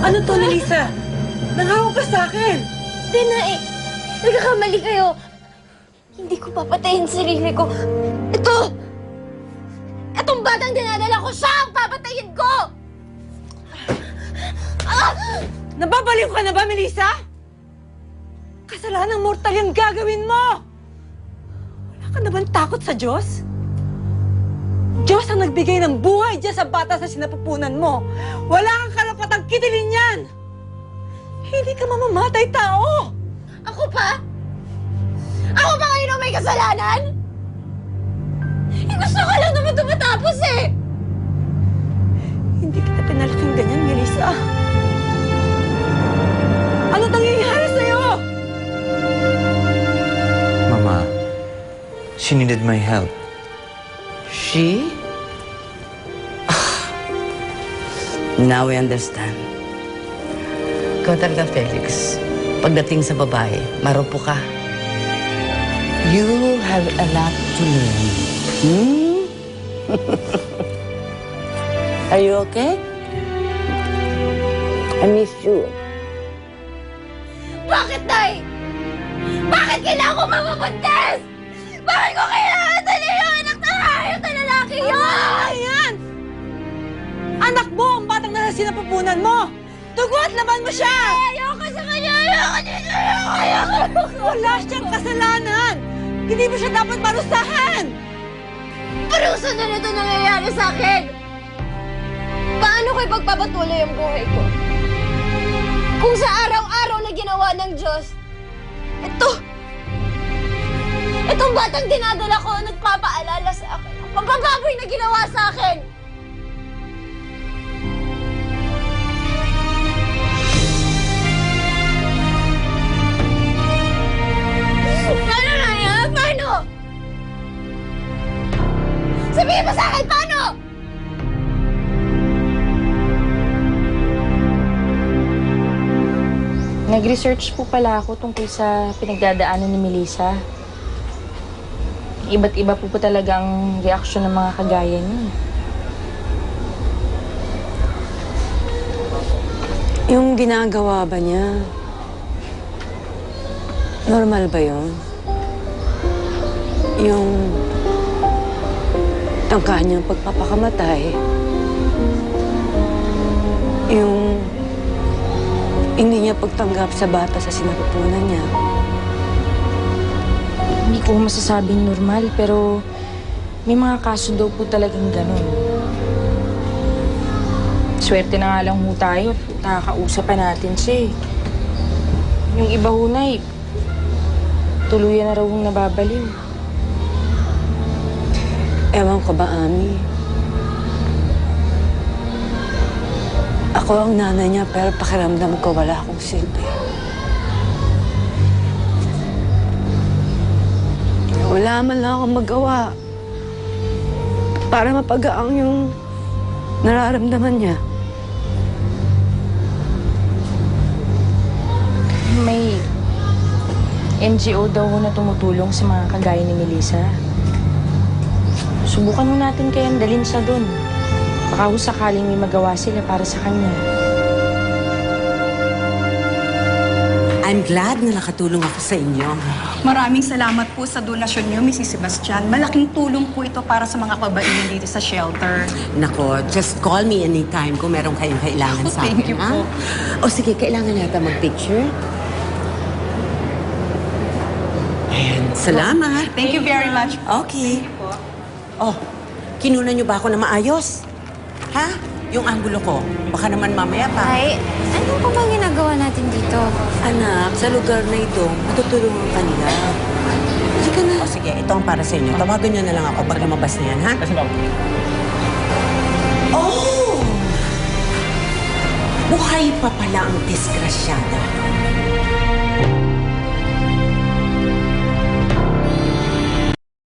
Ano to, Melissa? Nangaw ka sa akin! Hindi na eh. Nagkakamali kayo. Hindi ko papatayin sarili ko. Ito! Itong batang dinadala ko, siya ang papatayin ko! Nababaliw ka na ba, Melissa? Kasalanang mortal yung gagawin mo! Wala ka na bang takot sa Diyos? Diyos ang nagbigay ng buhay dyan sa bata sa sinapupunan mo. Wala kang karapatang kitilin yan! Hindi ka mamamatay tao! Ako pa? Ako pa ngayon ang may kasalanan? Gusto ko lang naman ito matapos eh! Hindi kita pinalaking ganyan, Melissa. Ano nangyayari sa'yo? Mama, she needed my help. She? Now I understand. Ikaw talaga, Felix. Pagdating sa babae, marupo ka. You have a lot to learn. Hmm? Are you okay? I miss you. Bakit, Nay? Bakit kailangan ko mamabuntis? Bakit ko kailangan tali yung anak na hayop na lalaki yun? Ayan! Anak mo ang batang nasa sinapupunan mo! Tugo at laban mo siya! Ayoko sa kanya! Ayoko dito! Ayoko! Wala siyang kasalanan! Hindi mo siya dapat parusahan! Parusa na nito nangyayari sa akin! Paano ko ipagpapatuloy ang buhay ko? Kung sa araw-araw na ginawa ng Diyos, itong batang dinadala ko nagpapaalala sa akin ang pagbababoy na ginawa sa akin! Paano na yan? Paano? Sabihin mo sa akin, paano? Nag-research po pala ako tungkol sa pinagdadaanan ni Melissa. Iba't iba po talagang reaksyon ng mga kagaya niya. Yung ginagawa ba niya? Normal ba yun? Yung tangka niyang pagpapakamatay? Yung hindi niya pagtanggap sa bata sa sinapupunan niya? Hindi ko masasabing normal, pero may mga kaso daw po talagang ganun. Swerte na nga lang ho tayo at nakakausap natin siya eh. Yung iba ho na eh, tuluyan na raw hong nababaliw. Ewan ko ba, Ami? Ako ang nanay niya, pero pakiramdam ko wala akong silbi. Wala man lang akong magawa para mapagaang yung nararamdaman niya. May NGO daw ho na tumutulong sa mga kagaya ni Melissa. Subukan mo natin kayang dalhin siya doon. Baka ho sakaling may magawa sila para sa kanya. I'm glad na nakatulong ako sa inyo. Maraming salamat po sa donasyon niyo, Mrs. Sebastian. Malaking tulong po ito para sa mga kabainan dito sa shelter. Nako, just call me anytime kung meron kayong kailangan sa akin. Thank you po. O sige, kailangan natin mag-picture. Ayan, salamat. Thank you very much. Okay. Oh, kinuna niyo ba ako na maayos? Ha? Yung anggulo ko. Baka naman mamaya pa. Ay, ano pa bang ginagawa natin dito? Anak, sa lugar na ito, matutulungan ka nila. Sige na. O sige, ito ang para sa inyo. Tawagan niyo na lang ako pag lumabas na yan, ha? Oh! Buhay pa pala ang disgrasyada.